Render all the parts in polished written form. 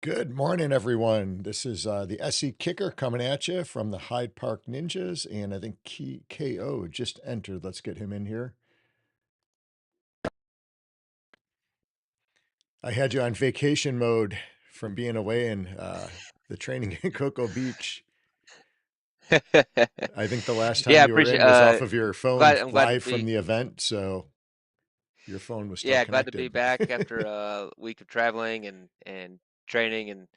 Good morning, everyone. This is the SE Kicker coming at you from the Hyde Park Ninjas, and I think KO just entered. Let's get him in here. I had you on vacation mode from being away in the training in Cocoa Beach. I think the last Yeah, I time you were appreciate in was off of your phone I'm glad to live from be the event, so your phone was still yeah, glad to be connected. back after a week of traveling and training and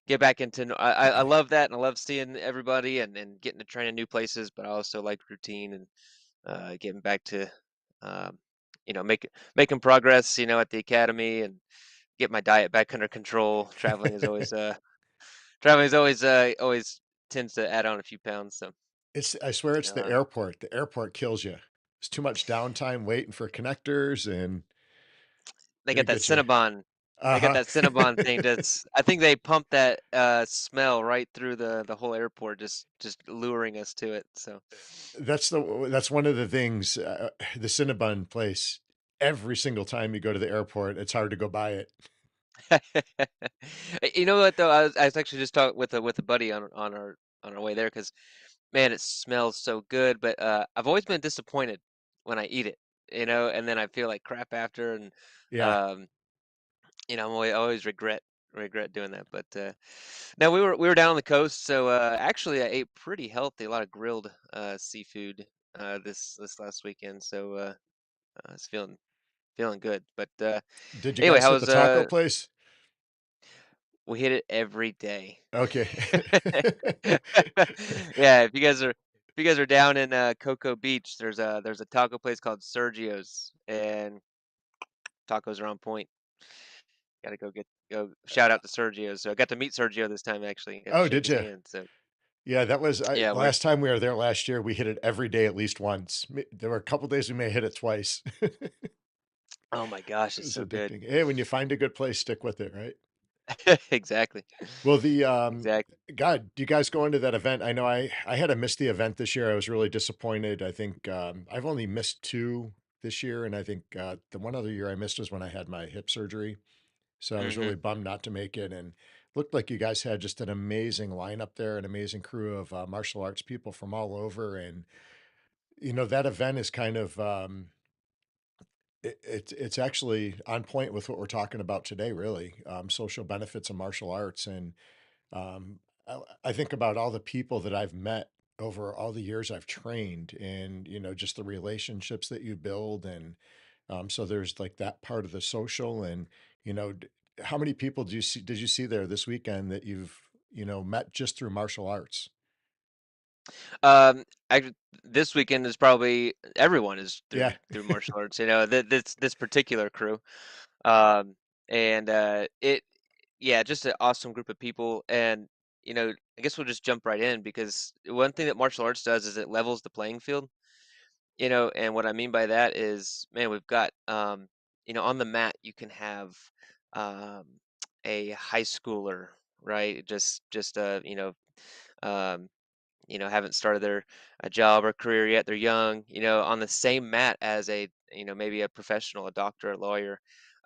get back into I love that and I love seeing everybody and getting to train in new places, but I also like routine and getting back to um, making progress, at the academy and get my diet back under control. Traveling is always tends to add on a few pounds, so I swear it's the uh, airport. The airport kills you. It's too much downtime waiting for connectors and They it'll get that get you. Cinnabon. They got Uh-huh. that Cinnabon thing that's I think they pump that, smell right through the whole airport, just luring us to it, so, That's one of the things, the Cinnabon place, every single time you go to the airport, it's hard to go by it. You know what, though? I was actually just talking with a buddy on our way there because man, it smells so good, but, I've always been disappointed when I eat it, and then I feel like crap after, and, Yeah. um I'm always regret doing that, but, no, we were down on the coast, so, actually, I ate pretty healthy, a lot of grilled, seafood, this last weekend, so, I was feeling good, but, Did you anyway, guys how hit the was, taco place? we hit it every day. Okay. Yeah, if you guys are down in, Cocoa Beach, there's a taco place called Sergio's, and tacos are on point. Gotta go shout out to Sergio. So I got to meet Sergio this time actually, got to Oh, shake did his you? hand. So Yeah, that was yeah, we're last time we were there last year, we hit it every day at least once. There were a couple days we may have hit it twice. oh my gosh, It it's was so good. addicting. Hey, when you find a good place, stick with it, right? Exactly. Well, Exactly. God, do you guys go into that event? I know I had to miss the event this year. I was really disappointed. I think I've only missed two this year, and I think the one other year I missed was when I had my hip surgery. So I was really Mhm. bummed not to make it. And looked like you guys had just an amazing lineup there, an amazing crew of martial arts people from all over. And that event is kind of it's actually on point with what we're talking about today. Really, social benefits of martial arts and I think about all the people that I've met over all the years I've trained and, just the relationships that you build. And so there's like that part of the social and, how many people did you see there this weekend that you've, met just through martial arts? Um, Actually, this weekend is probably everyone is Yeah. through martial arts. This particular crew, um, and yeah, just an awesome group of people. And I guess we'll just jump right in because one thing that martial arts does is it levels the playing field. And what I mean by that is, man, we've got, on the mat, you can have um, a high schooler, right? Um, haven't started their a job or career yet. They're young, on the same mat as maybe a professional, a doctor, a lawyer.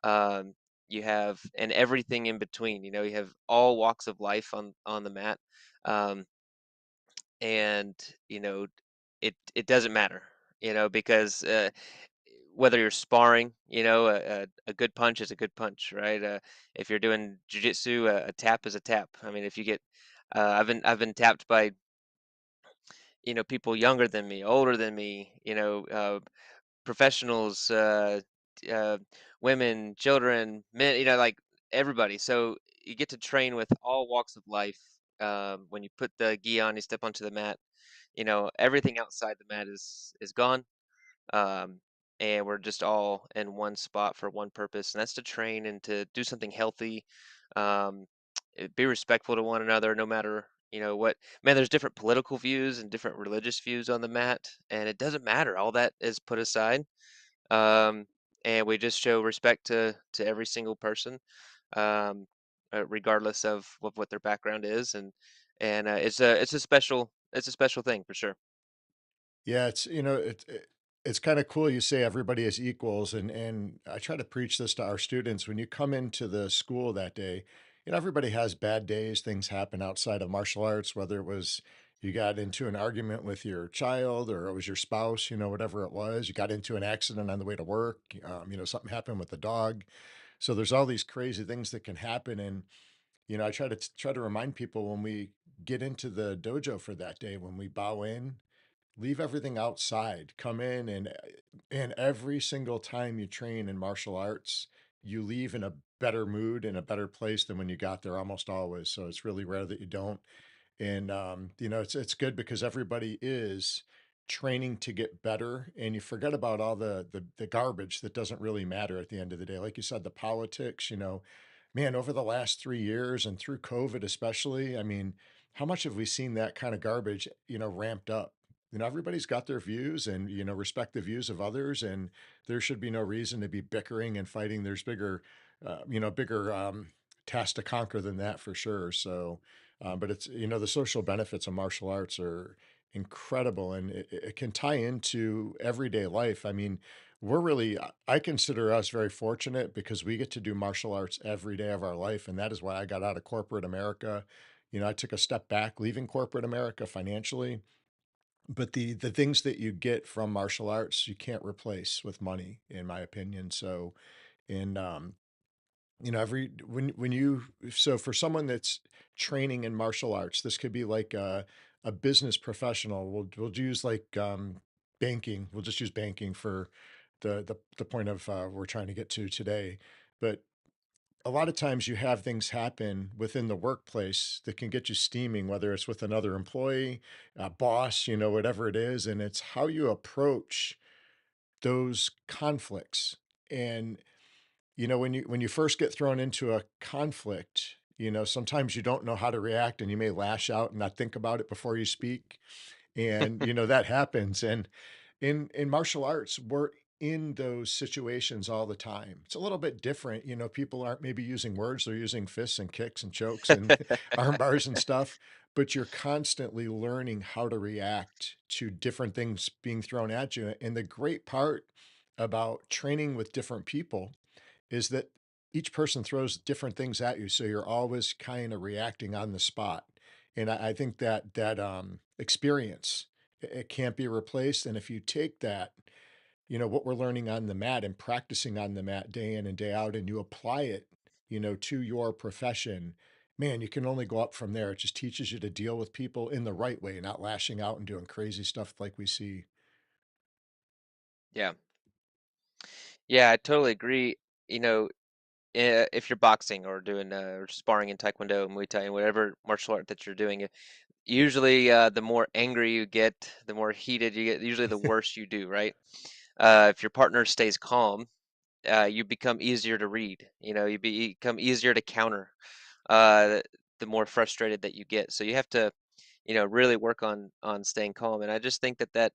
Um, you have, and everything in between, you have all walks of life on the mat. Um, and, you know, it doesn't matter, because whether you're sparring, a good punch is a good punch, right? If you're doing jujitsu, a tap is a tap. I mean, if you get, I've been tapped by people younger than me, older than me, professionals, uh, women, children, men, like everybody. So you get to train with all walks of life. When you put the gi on, you step onto the mat. Everything outside the mat is gone, um, and we're just all in one spot for one purpose, and that's to train and to do something healthy. Um, be respectful to one another, no matter what. Man, there's different political views and different religious views on the mat, and it doesn't matter. All that is put aside, um, and we just show respect to every single person, um, regardless of what their background is, and it's a special thing for sure. Yeah, it's kind of cool you say everybody is equals and I try to preach this to our students when you come into the school that day. everybody has bad days. Things happen outside of martial arts, whether it was you got into an argument with your child or it was your spouse, whatever it was. You got into an accident on the way to work. Something happened with the dog. So there's all these crazy things that can happen. And, I try to remind people when we get into the dojo for that day, when we bow in, leave everything outside, come in, and every single time you train in martial arts, you leave in a better mood, in a better place than when you got there, almost always. So it's really rare that you don't. And it's good because everybody is training to get better, and you forget about all the garbage that doesn't really matter at the end of the day. Like you said, the politics, man, over the last 3 years and through COVID especially, I mean, how much have we seen that kind of garbage, ramped up? Everybody's got their views and, respect the views of others, and there should be no reason to be bickering and fighting. There's bigger tasks to conquer than that for sure. So, but it's, the social benefits of martial arts are incredible, and it can tie into everyday life. I mean, I consider us very fortunate because we get to do martial arts every day of our life. And that is why I got out of corporate America. I took a step back leaving corporate America financially, but the things that you get from martial arts, you can't replace with money, in my opinion. So, and every when you so for someone that's training in martial arts, this could be like a business professional. We'll use like banking. We'll just use banking for the point of we're trying to get to today. But a lot of times you have things happen within the workplace that can get you steaming, whether it's with another employee, a boss, whatever it is, and it's how you approach those conflicts. And when you first get thrown into a conflict, sometimes you don't know how to react and you may lash out and not think about it before you speak. And that happens. And in martial arts, we're in those situations all the time. It's a little bit different. People aren't maybe using words, they're using fists and kicks and chokes and arm bars and stuff, but you're constantly learning how to react to different things being thrown at you. And the great part about training with different people is that each person throws different things at you, so you're always kind of reacting on the spot. And I think that experience, it can't be replaced. And if you take that, what we're learning on the mat and practicing on the mat day in and day out, and you apply it, to your profession, man, you can only go up from there. It just teaches you to deal with people in the right way, not lashing out and doing crazy stuff like we see. Yeah. Yeah, I totally agree. You know, if you're boxing or doing or sparring in Taekwondo, Muay Thai, whatever martial art that you're doing, usually the more angry you get, the more heated you get, usually the worse you do, right? If your partner stays calm, you become easier to read. Become easier to counter. The more frustrated that you get, so you have to, really work on staying calm. And I just think that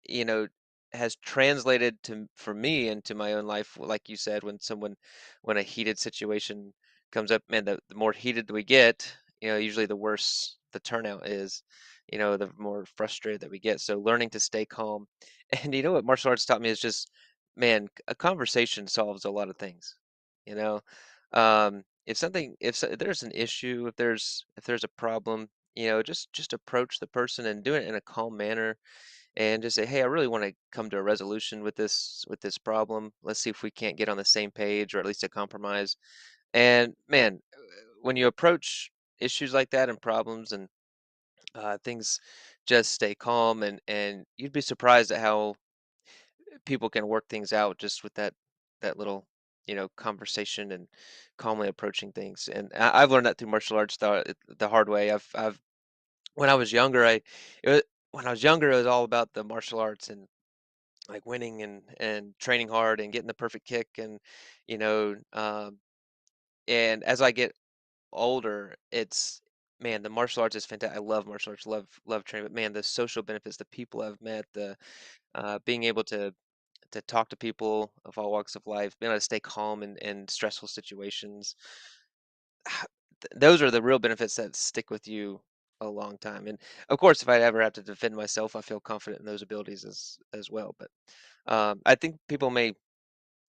you know, has translated to for me into my own life, like you said, when a heated situation comes up, man, the more heated we get, usually the worse the turnout is, the more frustrated that we get. So learning to stay calm. And you know what martial arts taught me is just, man, a conversation solves a lot of things. You know, if there's an issue, if there's a problem, just approach the person and do it in a calm manner and just say, "Hey, I really want to come to a resolution with this problem. Let's see if we can't get on the same page or at least a compromise." And man, when you approach issues like that and problems and things just stay calm, and you'd be surprised at how people can work things out just with that little conversation and calmly approaching things. And I've learned that through martial arts the hard way. I've when I was younger, it was, when I was younger, it was all about the martial arts and like winning and training hard and getting the perfect kick. You know and as I get older, it's, man, the martial arts is fantastic. I love martial arts, love training, but man, the social benefits, the people I've met, the being able to talk to people of all walks of life, being able to stay calm in stressful situations, those are the real benefits that stick with you a long time. And of course, if I ever have to defend myself, I feel confident in those abilities as well. But I think people may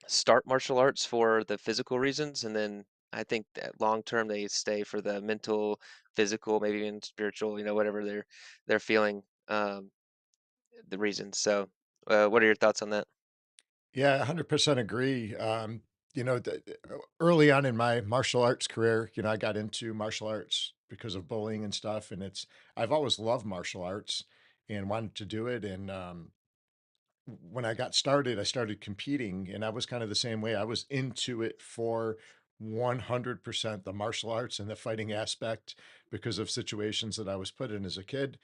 start martial arts for the physical reasons, and then I think that long term they stay for the mental, physical, maybe even spiritual, whatever they're feeling, the reasons. So, what are your thoughts on that? Yeah, 100% agree. Early on in my martial arts career, I got into martial arts because of bullying and stuff. And I've always loved martial arts and wanted to do it. And when I got started, I started competing, and I was kind of the same way. I was into it for 100% the martial arts and the fighting aspect because of situations that I was put in as a kid.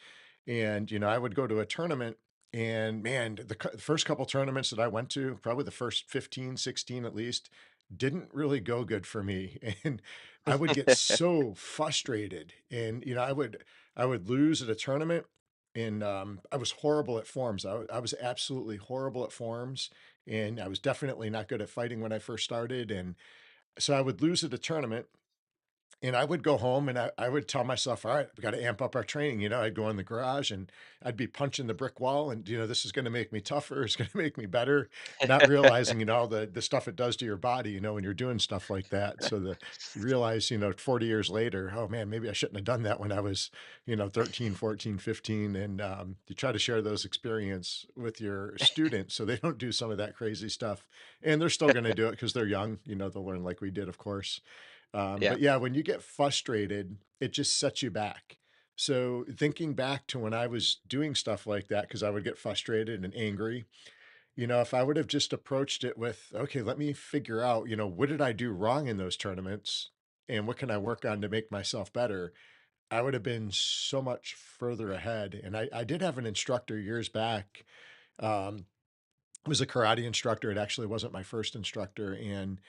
And, I would go to a tournament, and man, the first couple tournaments that I went to, probably the first 15, 16 at least, didn't really go good for me. And I would get so frustrated. And, I would lose at a tournament, and I was horrible at forms. I was absolutely horrible at forms, and I was definitely not good at fighting when I first started. And so I would lose at a tournament, and I would go home and I would tell myself, all right, we got to amp up our training. I'd go in the garage and I'd be punching the brick wall, and, this is going to make me tougher. It's going to make me better, not realizing, all the stuff it does to your body, when you're doing stuff like that. So you realize, 40 years later, oh man, maybe I shouldn't have done that when I was, 13, 14, 15. And you try to share those experience with your students so they don't do some of that crazy stuff. And they're still going to do it because they're young, they'll learn like we did, of course. Yeah, But yeah, when you get frustrated, it just sets you back. So thinking back to when I was doing stuff like that, because I would get frustrated and angry, if I would have just approached it with, okay, let me figure out, what did I do wrong in those tournaments and what can I work on to make myself better? I would have been so much further ahead. And I did have an instructor years back. Um, was a karate instructor. It actually wasn't my first instructor. And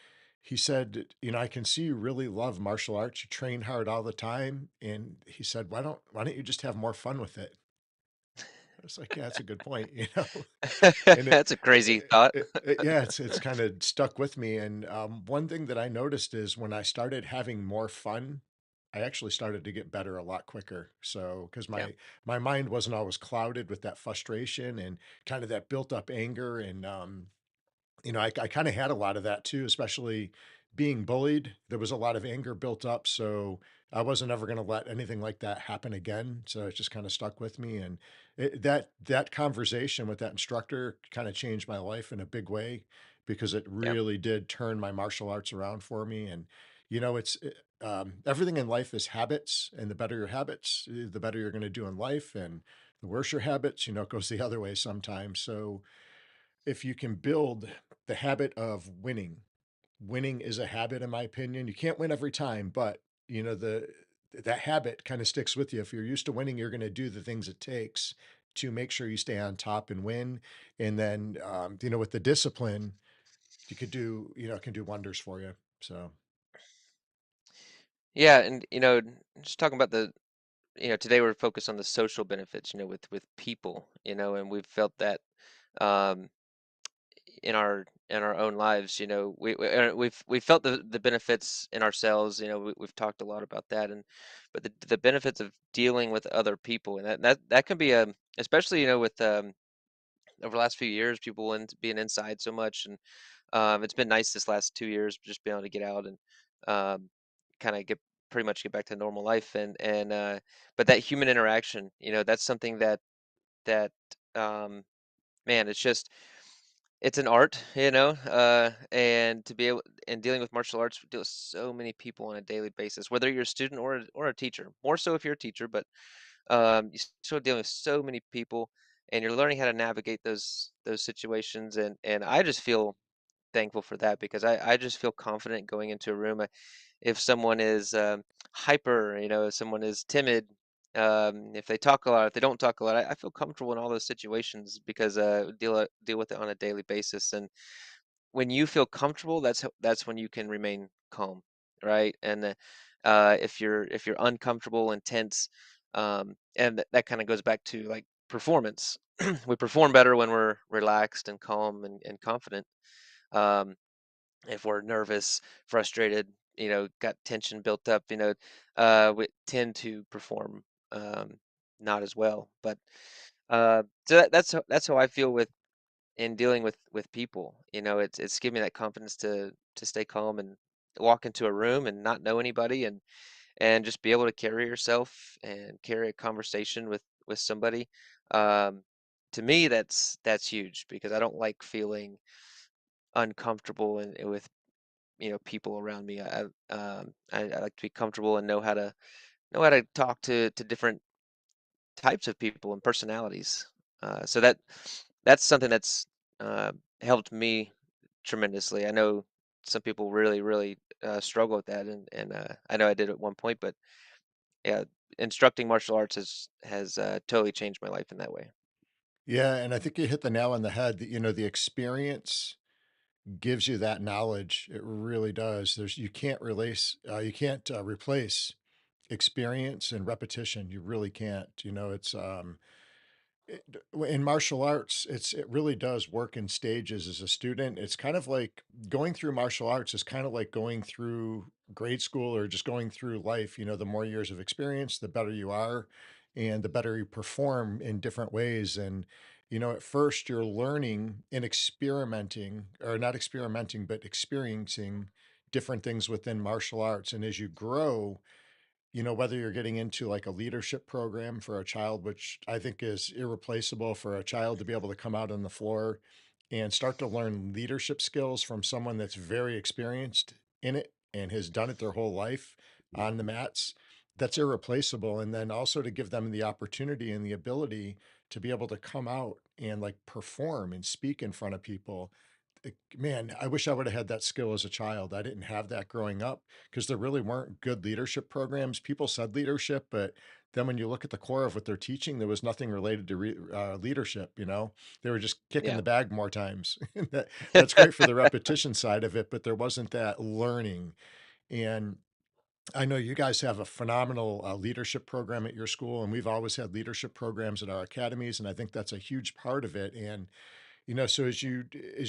he said, I can see you really love martial arts. You train hard all the time. And he said, why don't you just have more fun with it? I was like, yeah, that's a good point, And that's a crazy thought. yeah, it's kind of stuck with me. And one thing that I noticed is when I started having more fun, I actually started to get better a lot quicker. So, because Yeah, my mind wasn't always clouded with that frustration and kind of that built up anger. And I kind of had a lot of that too, especially being bullied. There was a lot of anger built up. So I wasn't ever going to let anything like that happen again. So it just kind of stuck with me. And that conversation with that instructor kind of changed my life in a big way because it yeah, really did turn my martial arts around for me. And, everything in life is habits. And the better your habits, the better you're going to do in life. And the worse your habits, it goes the other way sometimes. So, if you can build the habit of winning. Winning is a habit in my opinion. You can't win every time, but that habit kind of sticks with you. If you're used to winning, you're going to do the things it takes to make sure you stay on top and win. And then with the discipline, you could do, it can do wonders for you. So yeah, and just talking about today we're focused on the social benefits, with people, and we've felt that um, in our own lives. We've felt the benefits in ourselves. We've talked a lot about that, but the benefits of dealing with other people, and that can be especially with over the last few years, people being inside so much, and it's been nice this last 2 years just being able to get out and um, kind of get pretty much get back to normal life, and but that human interaction, that's something that um, man, it's an art, and to be able and dealing with martial arts, we deal with so many people on a daily basis, whether you're a student or a teacher. More so if you're a teacher, but you're still dealing with so many people, and you're learning how to navigate those situations. And I just feel thankful for that because I just feel confident going into a room. If someone is hyper, if someone is timid, if they talk a lot, if they don't talk a lot, I feel comfortable in all those situations because deal with it on a daily basis. And when you feel comfortable, that's when you can remain calm, right? And if you're uncomfortable and tense, and that kind of goes back to like performance. We perform better when we're relaxed and calm and confident. Um, if we're nervous, frustrated, got tension built up, we tend to perform not as well. But so that's how I feel with in dealing with people. It's given me that confidence to stay calm walk into a room and not know anybody and just be able to carry yourself and carry a conversation with somebody. Um, to me, that's huge because I don't like feeling uncomfortable and with people around me. I like to be comfortable and know how to talk to different types of people and personalities. So that's something that's uh, helped me tremendously. I know some people really struggle with that, and I know I did at one point, but yeah, instructing martial arts has totally changed my life in that way. Yeah, and I think you hit the nail on the head that, the experience gives you that knowledge. It really does. You can't replace experience and repetition. You really can't. In martial arts, it really does work in stages as a student. It's kind of like going through martial arts is kind of like going through grade school or just going through life. The more years of experience, the better you are and the better you perform in different ways. And, at first you're learning and experimenting, or not experimenting, but experiencing different things within martial arts. And as you grow, whether you're getting into like a leadership program for a child, which I think is irreplaceable for a child to be able to come out on the floor and start to learn leadership skills from someone that's very experienced in it and has done it their whole life on the mats, that's irreplaceable. And then also to give them the opportunity and the ability to be able to come out and like perform and speak in front of people. Man, I wish I would have had that skill as a child. I didn't have that growing up because there really weren't good leadership programs. People said leadership, but then when you look at the core of what they're teaching, there was nothing related to leadership. They were just kicking Yeah. the bag more times. That's great for the repetition side of it, but there wasn't that learning. And I know you guys have a phenomenal leadership program at your school, and we've always had leadership programs at our academies, and I think that's a huge part of it. And so as you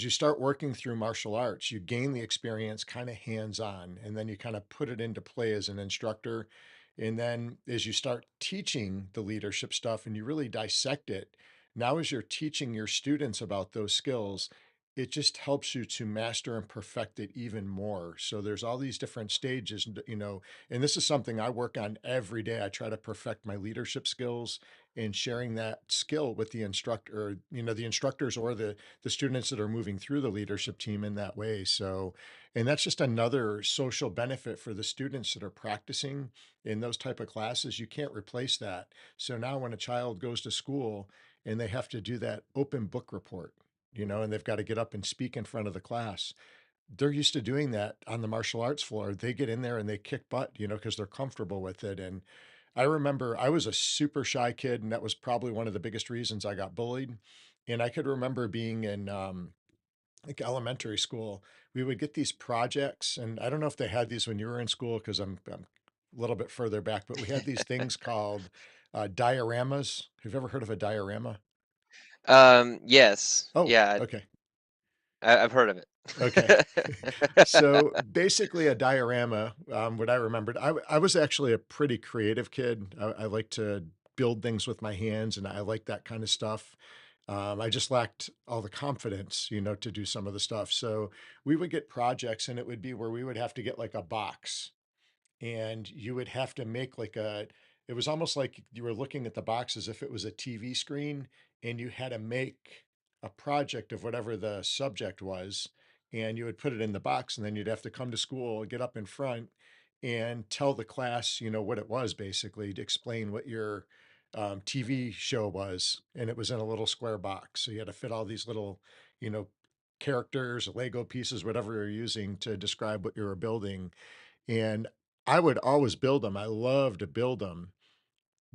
start working through martial arts, you gain the experience kind of hands-on, and then you kind of put it into play as an instructor. And then as you start teaching the leadership stuff and you really dissect it, now as you're teaching your students about those skills, it just helps you to master and perfect it even more. So there's all these different stages, and this is something I work on every day. I try to perfect my leadership skills and sharing that skill with the instructor, or, the instructors or the students that are moving through the leadership team in that way. So, and that's just another social benefit for the students that are practicing in those type of classes. You can't replace that. So now when a child goes to school and they have to do that open book report, and they've got to get up and speak in front of the class, they're used to doing that on the martial arts floor. They get in there and they kick butt, because they're comfortable with it. And I remember I was a super shy kid, and that was probably one of the biggest reasons I got bullied. And I could remember being in like elementary school, we would get these projects, and I don't know if they had these when you were in school because I'm a little bit further back, but we had these things called dioramas. Have you ever heard of a diorama? Yes. Oh, Yeah, okay. I've heard of Okay. it. So basically, a diorama, what I remembered, I was actually a pretty creative kid. I like to build things with my hands, and I like that kind of stuff. I just lacked all the confidence, to do some of the stuff. So we would get projects, and it would be where we would have to get like a box, and you would have to make like it was almost like you were looking at the box as if it was a TV screen, and you had to make a project of whatever the subject was, and you would put it in the box, and then you'd have to come to school, get up in front and tell the class, what it was, basically to explain what your TV show was. And it was in a little square box. So you had to fit all these little, you know, characters, Lego pieces, whatever you're using to describe what you were building. And I would always build them. I love to build them.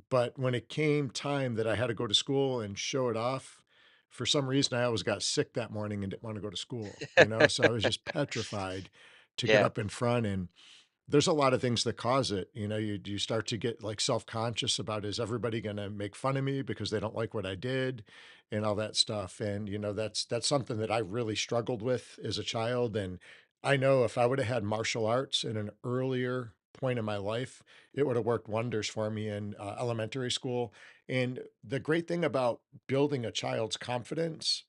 But when it came time that I had to go to school and show it off, for some reason, I always got sick that morning and didn't want to go to school, So I was just petrified to get Yeah. up in front. And there's a lot of things that cause it. You start to get like self-conscious about, is everybody going to make fun of me because they don't like what I did and all that stuff. And that's something that I really struggled with as a child. And I know if I would have had martial arts in an earlier point in my life, it would have worked wonders for me in elementary school. And the great thing about building a child's confidence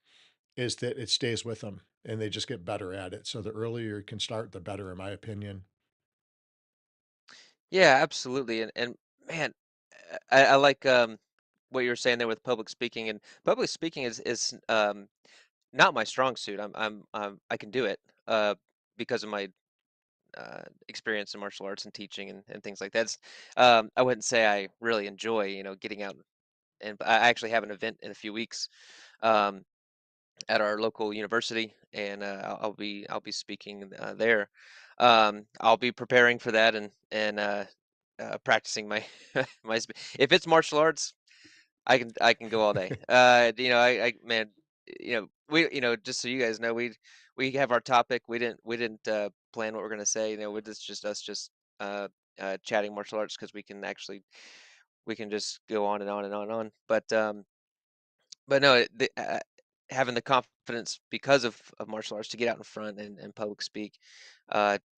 is that it stays with them. and they just get better at it. So the earlier you can start, the better, in my opinion. Yeah, absolutely. And man, I like what you were saying there with public speaking. And public speaking is not my strong suit. I can do it because of my experience in martial arts and teaching and things like that. I wouldn't say I really enjoy, getting out, and I actually have an event in a few weeks um, at our local university, and I'll be speaking there. I'll be preparing for that and practicing my if it's martial arts, I can go all day. I man, just so you guys know, we have our topic. We didn't plan what we're gonna say. It's just us just uh, chatting martial arts because we can just go on and on and on and on. But no, having the confidence because of martial arts to get out in front and public speak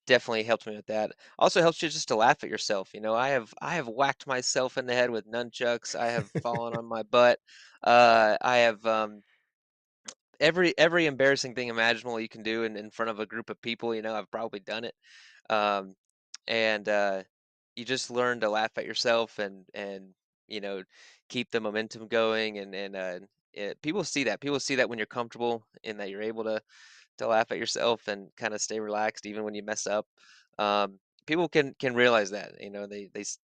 definitely helped me with that. Also helps you just to laugh at yourself. I have whacked myself in the head with nunchucks. I have fallen on my butt. I have every embarrassing thing imaginable you can do in front of a group of people. I've probably done it. Um, and you just learn to laugh at yourself and you know keep the momentum going people see that when you're comfortable and that you're able to laugh at yourself and kind of stay relaxed even when you mess up. People can realize that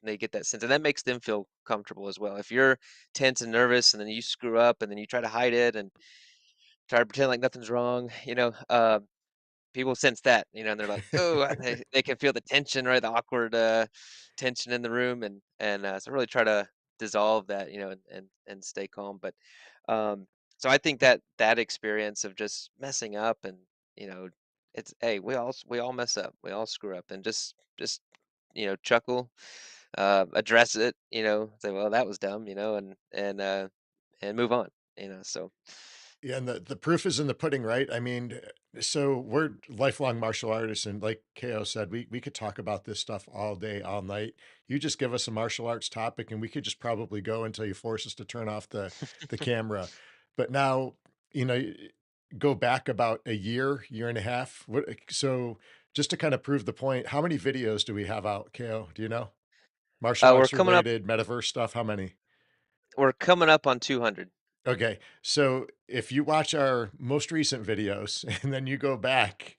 they get that sense and that makes them feel comfortable as well. If you're tense and nervous and then you screw up and then you try to hide it and try to pretend like nothing's wrong, people sense that, and they're like, "Oh," they can feel the tension, right? The awkward tension in the room, and so really try to dissolve that, and stay calm. But so I think that that experience of just messing up, and you know, it's hey, we all mess up, we all screw up, and just chuckle, address it, say, "Well, that was dumb," and move on, So Yeah, and the proof is in the pudding, right? I mean, so we're lifelong martial artists, and like KO said, we could talk about this stuff all day, all night. You just give us a martial arts topic, and we could just probably go until you force us to turn off the camera. But now, you know, go back about a year, year and a half. So just to kind of prove the point, how many videos do we have out, KO? Do you know? Martial we're arts coming up, related, metaverse stuff, how many? we're coming up on 200. Okay, so if you watch our most recent videos and then you go back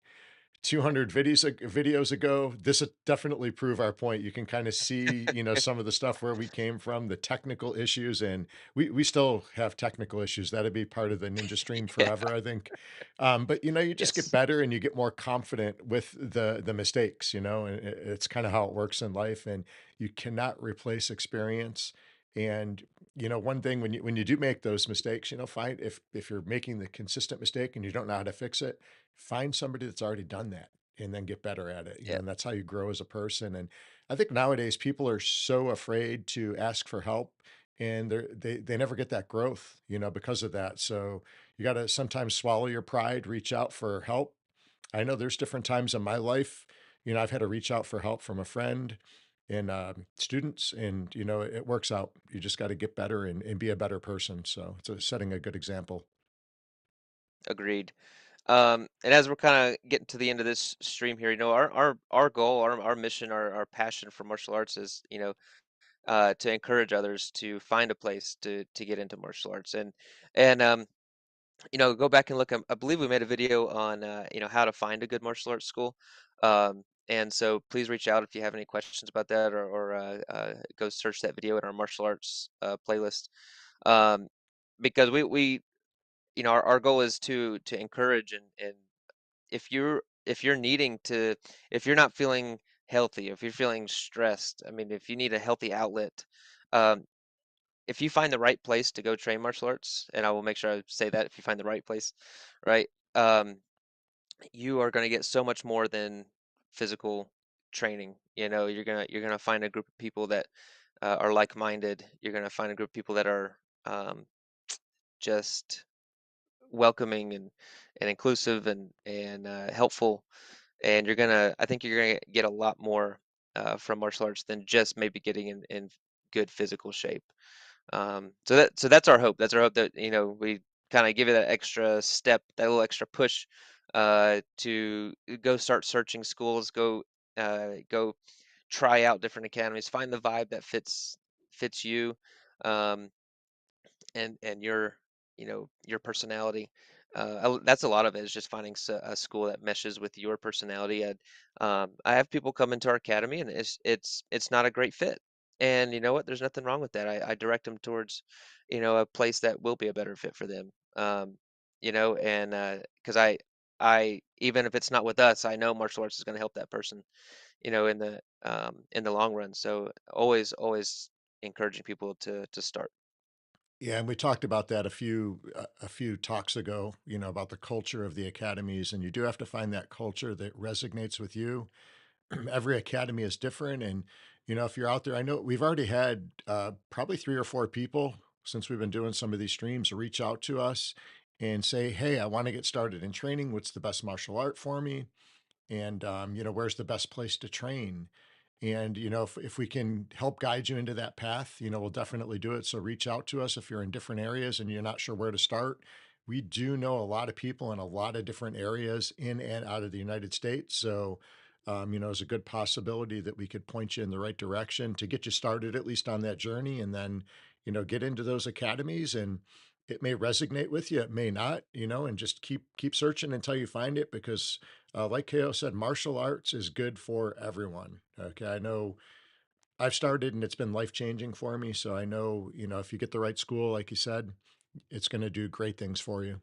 200 videos ago, this would definitely prove our point. You can kind of see, some of the stuff where we came from, the technical issues, and we still have technical issues. That'd be part of the ninja stream Yeah. forever, I think. But you just get Yes. better and you get more confident with the mistakes, and it's kind of how it works in life. And you cannot replace experience. And one thing when you do make those mistakes, find if you're making the consistent mistake and you don't know how to fix it, find somebody that's already done that and then get better at it, Yeah. and that's how you grow as a person. And I think nowadays people are so afraid to ask for help and they never get that growth, because of that. So you got to sometimes swallow your pride, reach out for help. I know there's different times in my life, I've had to reach out for help from a friend and students, and it works out. You just got to get better and be a better person. So it's setting a good example. Agreed. And as we're kind of getting to the end of this stream here, our goal, our mission, our passion for martial arts is, to encourage others to find a place to get into martial arts and go back and look. I believe we made a video on, how to find a good martial arts school. And so please reach out if you have any questions about that or go search that video in our martial arts playlist. Um, because our goal is to encourage and if you're needing to if you're not feeling healthy, if you're feeling stressed, I mean, if you need a healthy outlet, um, if you find the right place to go train martial arts, and I will make sure I say that if you find the right place, right? You are going to get so much more than physical training. You're gonna find a group of people that are like-minded. You're gonna find a group of people that are um, just welcoming and inclusive and helpful, and I think you're gonna get a lot more from martial arts than just maybe getting in good physical shape. So that's our hope. That's our hope that we kind of give it that extra step, that little extra push to go start searching schools, go try out different academies, find the vibe that fits you. Um, and your your personality. That's a lot of it is just finding a school that meshes with your personality. And I have people come into our academy and it's not a great fit, and you know what, there's nothing wrong with that. I direct them towards a place that will be a better fit for them. And because I even if it's not with us, I know martial arts is going to help that person, in the long run. So always encouraging people to start. Yeah, and we talked about that a few talks ago, about the culture of the academies, and you do have to find that culture that resonates with you. Every academy is different, and if you're out there, I know we've already had probably 3 or 4 people since we've been doing some of these streams reach out to us and say, "Hey, I want to get started in training. What's the best martial art for me? And where's the best place to train?" And if we can help guide you into that path, we'll definitely do it. So reach out to us if you're in different areas and you're not sure where to start. We do know a lot of people in a lot of different areas in and out of the United States. So it's a good possibility that we could point you in the right direction to get you started at least on that journey, and then get into those academies. And it may resonate with you, it may not, and just keep searching until you find it, because like KO said, martial arts is good for everyone. Okay. I know I've started and it's been life changing for me. So I know, if you get the right school, like you said, it's going to do great things for you.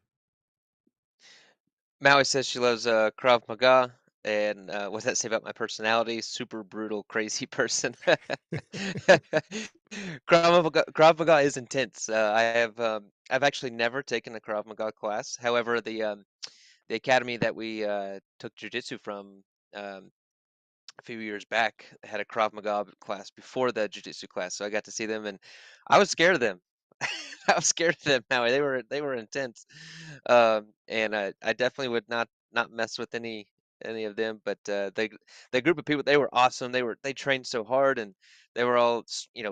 Maui says she loves Krav Maga, and what does that say about my personality? Super brutal, crazy person. Krav Maga is intense. I've actually never taken a Krav Maga class. However, the academy that we took jujitsu from, um, a few years back had a Krav Maga class before the jiu-jitsu class, so I got to see them, and I was scared of them. I was scared of them. Now they were intense, and I definitely would not mess with any of them. But the group of people, they were awesome. They trained so hard, and they were all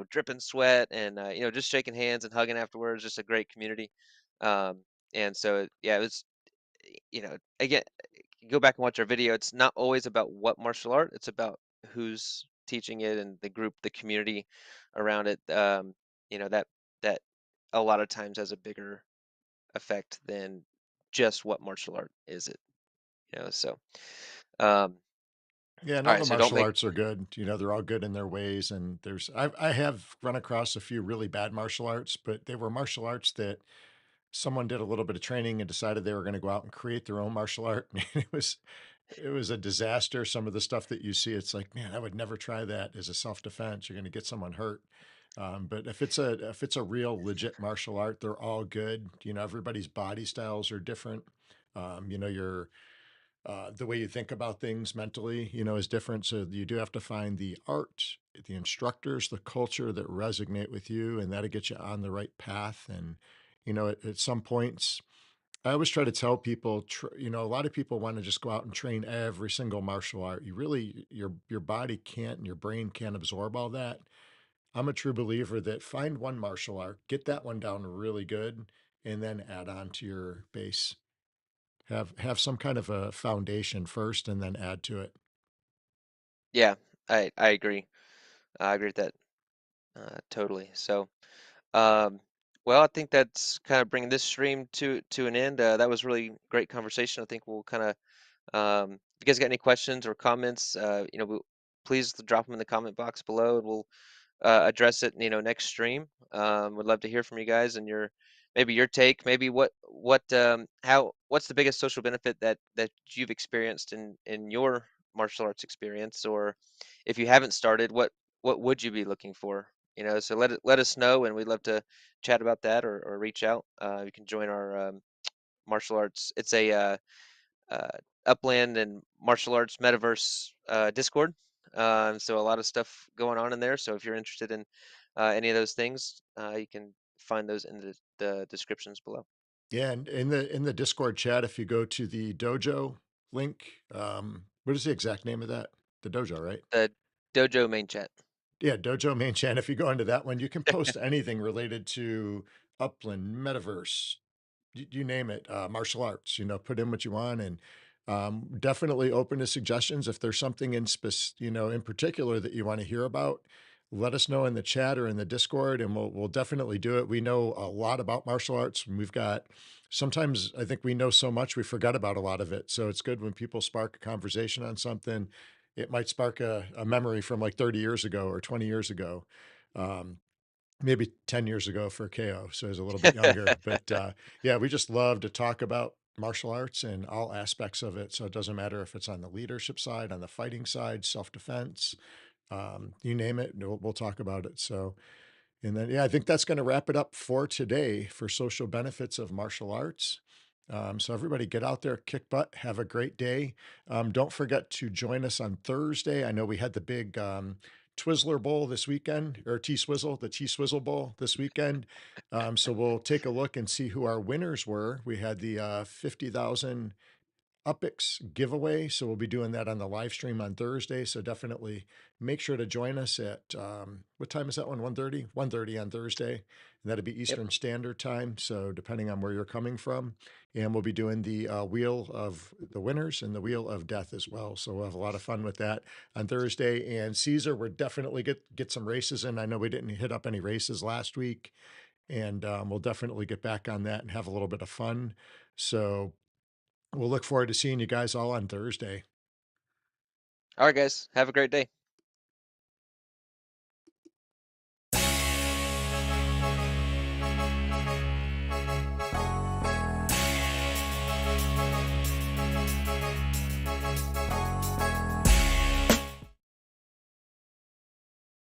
dripping sweat, and just shaking hands and hugging afterwards. Just a great community. Um, and so yeah, it was again, go back and watch our video. It's not always about what martial art, it's about who's teaching it and the group, the community around it. That a lot of times has a bigger effect than just what martial art is it. So um Yeah, and all all right, the so don't martial make arts are good. They're all good in their ways. And I have run across a few really bad martial arts, but they were martial arts that someone did a little bit of training and decided they were going to go out and create their own martial art. And it was a disaster. Some of the stuff that you see, it's like, man, I would never try that as a self-defense. You're going to get someone hurt. But if it's a real legit martial art, they're all good. Everybody's body styles are different. Your the way you think about things mentally, is different. So you do have to find the art, the instructors, the culture that resonate with you, and that'll get you on the right path. And at some points, I always try to tell people, a lot of people want to just go out and train every single martial art. You really, your body can't and your brain can't absorb all that. I'm a true believer that find one martial art, get that one down really good, and then add on to your base. Have some kind of a foundation first, and then add to it. yeah, I agree. I agree with that totally. So um well, I think that's kind of bringing this stream to an end. That was really great conversation. I think we'll kind of if you guys got any questions or comments, please drop them in the comment box below, and we'll address it, next stream. Would love to hear from you guys and maybe your take, maybe what's the biggest social benefit that you've experienced in your martial arts experience, or if you haven't started, what would you be looking for? So let us know, and we'd love to chat about that, or reach out. You can join our martial arts. It's a uh, Upland and martial arts Metaverse Discord. So a lot of stuff going on in there. So if you're interested in any of those things, you can find those in the descriptions below. Yeah, and in the Discord chat, if you go to the dojo link, what is the exact name of that? The dojo, right? The dojo main chat. Yeah, dojo main chat. If you go into that one, you can post anything related to Upland, Metaverse, you name it, martial arts, put in what you want and definitely open to suggestions. If there's something in particular that you want to hear about, let us know in the chat or in the Discord, and we'll definitely do it. We know a lot about martial arts, and we've got sometimes I think we know so much we forgot about a lot of it. So it's good when people spark a conversation on something. It might spark a memory from like 30 years ago or 20 years ago. Um, Maybe 10 years ago for KO, so he's a little bit younger, but, yeah, we just love to talk about martial arts and all aspects of it, so it doesn't matter if it's on the leadership side, on the fighting side, self-defense, you name it, we'll talk about it, so and then, yeah, I think that's gonna wrap it up for today for social benefits of martial arts. So everybody get out there, kick butt, have a great day. Don't forget to join us on Thursday. I know we had the big Twizzler Bowl this weekend, or the T Swizzle Bowl this weekend. So we'll take a look and see who our winners were. We had the 50,000 UPIX giveaway. So we'll be doing that on the live stream on Thursday. So definitely make sure to join us at what time is that one? 1:30? 1:30 on Thursday. And that'll be Yep. Eastern Standard Time. So depending on where you're coming from. And we'll be doing the wheel of the winners and the wheel of death as well. So we'll have a lot of fun with that on Thursday. And Caesar, we're definitely get some races in. I know we didn't hit up any races last week. And we'll definitely get back on that and have a little bit of fun. So we'll look forward to seeing you guys all on Thursday. All right, guys. Have a great day.